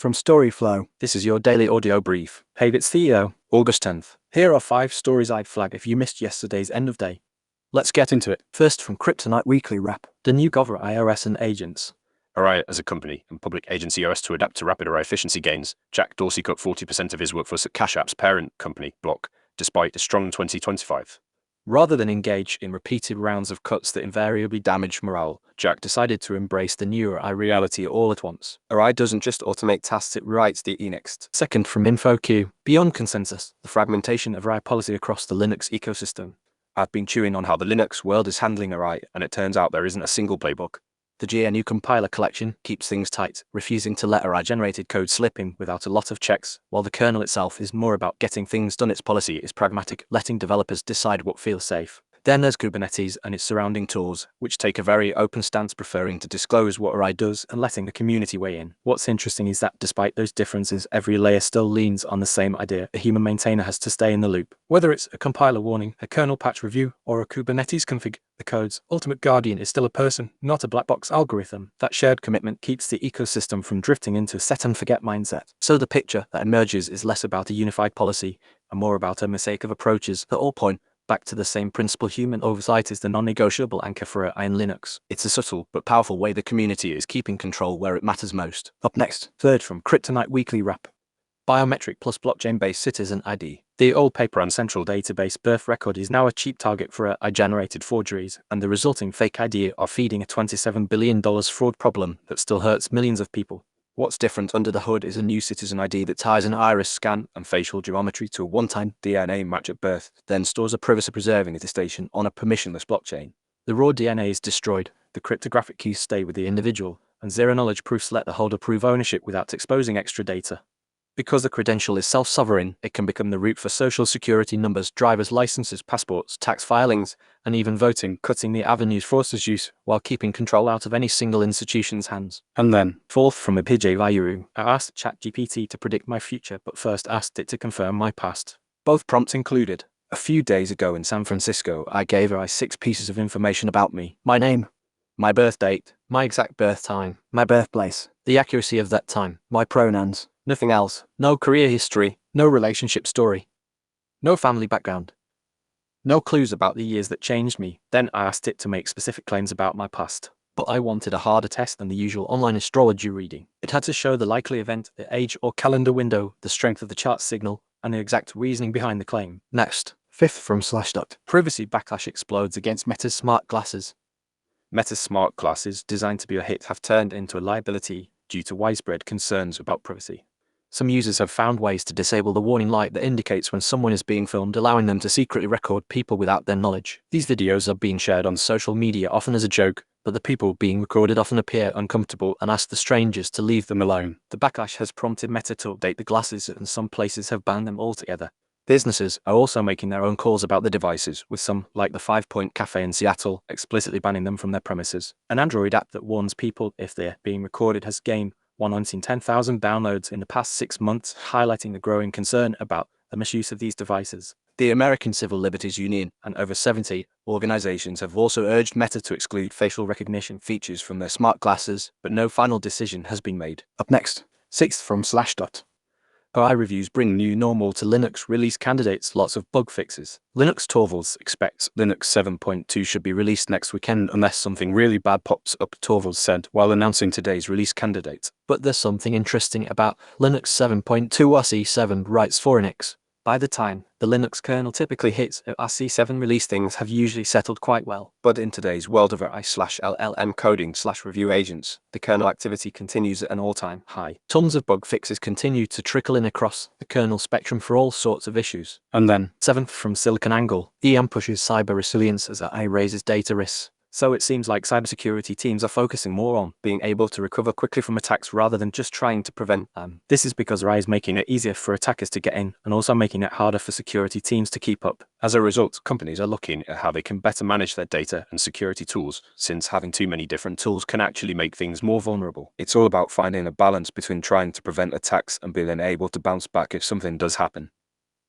From storyflo, this is your daily audio brief. Hey, it's Theo, August 10th. Here are 5 stories I'd flag if you missed yesterday's end of day. Let's get into it. First, from Cryptonite Weekly Rap, the new Gov AI OS Agents. Array as a company and public agency OS to adapt to rapid array efficiency gains. Jack Dorsey cut 40% of his workforce at Cash App's parent company, Block, despite a strong 2025. Rather than engage in repeated rounds of cuts that invariably damage morale, Jack decided to embrace the new AI reality all at once. AI doesn't just automate tasks, it rewrites the next. Second, from InfoQ, beyond consensus, the fragmentation of AI policy across the Linux ecosystem. I've been chewing on how the Linux world is handling AI, and it turns out there isn't a single playbook. The GNU Compiler Collection keeps things tight, refusing to let AI-generated code slip in without a lot of checks, while the kernel itself is more about getting things done. Its policy is pragmatic, letting developers decide what feels safe. Then there's Kubernetes and its surrounding tools, which take a very open stance, preferring to disclose what AI does and letting the community weigh in. What's interesting is that despite those differences, every layer still leans on the same idea: a human maintainer has to stay in the loop. Whether it's a compiler warning, a kernel patch review, or a Kubernetes config, the code's ultimate guardian is still a person, not a black box algorithm. That shared commitment keeps the ecosystem from drifting into a set and forget mindset. So the picture that emerges is less about a unified policy and more about a mosaic of approaches that all point back to the same principle: human oversight is the non-negotiable anchor for AI in Linux. It's a subtle but powerful way the community is keeping control where it matters most. Up next, third, from Cryptonite Weekly Rap, biometric plus blockchain-based citizen ID. The old paper and central database birth record is now a cheap target for AI-generated forgeries, and the resulting fake ID are feeding a $27 billion fraud problem that still hurts millions of people. What's different under the hood is a new citizen ID that ties an iris scan and facial geometry to a one-time DNA match at birth, then stores a privacy-preserving attestation on a permissionless blockchain. The raw DNA is destroyed, the cryptographic keys stay with the individual, and zero-knowledge proofs let the holder prove ownership without exposing extra data. Because the credential is self-sovereign, it can become the root for social security numbers, driver's licenses, passports, tax filings, and even voting, cutting the avenues fraudsters use while keeping control out of any single institution's hands. And then, fourth, from Ipije Vayuru, I asked ChatGPT to predict my future, but first asked it to confirm my past. Both prompts included: a few days ago in San Francisco, I gave AI 6 pieces of information about me: my name, my birth date, my exact birth time, my birthplace, the accuracy of that time, my pronouns. Nothing else. No career history, no relationship story, no family background, no clues about the years that changed me. Then I asked it to make specific claims about my past. But I wanted a harder test than the usual online astrology reading. It had to show the likely event, the age or calendar window, the strength of the chart signal, and the exact reasoning behind the claim. Next, fifth, from Slashdot, privacy backlash explodes against Meta's smart glasses. Meta's smart glasses, designed to be a hit, have turned into a liability due to widespread concerns about privacy. Some users have found ways to disable the warning light that indicates when someone is being filmed, allowing them to secretly record people without their knowledge. These videos are being shared on social media, often as a joke, but the people being recorded often appear uncomfortable and ask the strangers to leave them alone. The backlash has prompted Meta to update the glasses, and some places have banned them altogether. Businesses are also making their own calls about the devices, with some, like the 5 Point Cafe in Seattle, explicitly banning them from their premises. An Android app that warns people if they're being recorded has gained 110,000 downloads in the past 6 months, highlighting the growing concern about the misuse of these devices. The American Civil Liberties Union and over 70 organizations have also urged Meta to exclude facial recognition features from their smart glasses, but no final decision has been made. Up next, sixth, from Slashdot, AI reviews bring new normal to Linux release candidates, lots of bug fixes. Linux Torvalds expects Linux 7.2 should be released next weekend unless something really bad pops up, Torvalds said while announcing today's release candidates. But there's something interesting about Linux 7.2. RC7 writes for Linux. By the time the Linux kernel typically hits RC7 release, things have usually settled quite well. But in today's world of AI/LLM coding/review agents, the kernel activity continues at an all-time high. Tons of bug fixes continue to trickle in across the kernel spectrum for all sorts of issues. And then, seventh, from SiliconANGLE, EM pushes cyber resilience as AI raises data risks. So it seems like cybersecurity teams are focusing more on being able to recover quickly from attacks rather than just trying to prevent them. This is because AI is making it easier for attackers to get in and also making it harder for security teams to keep up. As a result, companies are looking at how they can better manage their data and security tools, since having too many different tools can actually make things more vulnerable. It's all about finding a balance between trying to prevent attacks and being able to bounce back if something does happen.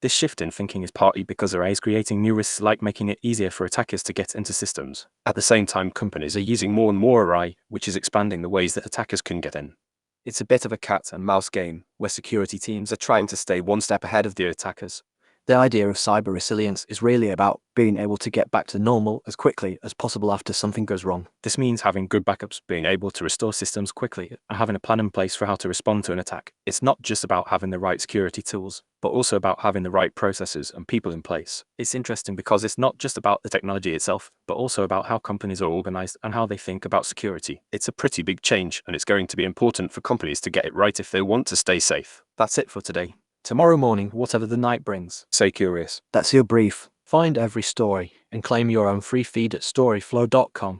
This shift in thinking is partly because AI is creating new risks, like making it easier for attackers to get into systems. At the same time, companies are using more and more AI, which is expanding the ways that attackers can get in. It's a bit of a cat and mouse game, where security teams are trying to stay one step ahead of the attackers. The idea of cyber resilience is really about being able to get back to normal as quickly as possible after something goes wrong. This means having good backups, being able to restore systems quickly, and having a plan in place for how to respond to an attack. It's not just about having the right security tools, but also about having the right processes and people in place. It's interesting because it's not just about the technology itself, but also about how companies are organized and how they think about security. It's a pretty big change, and it's going to be important for companies to get it right if they want to stay safe. That's it for today. Tomorrow morning, whatever the night brings, Stay curious. that's your brief. Find every story and claim your own free feed at storyflo.com.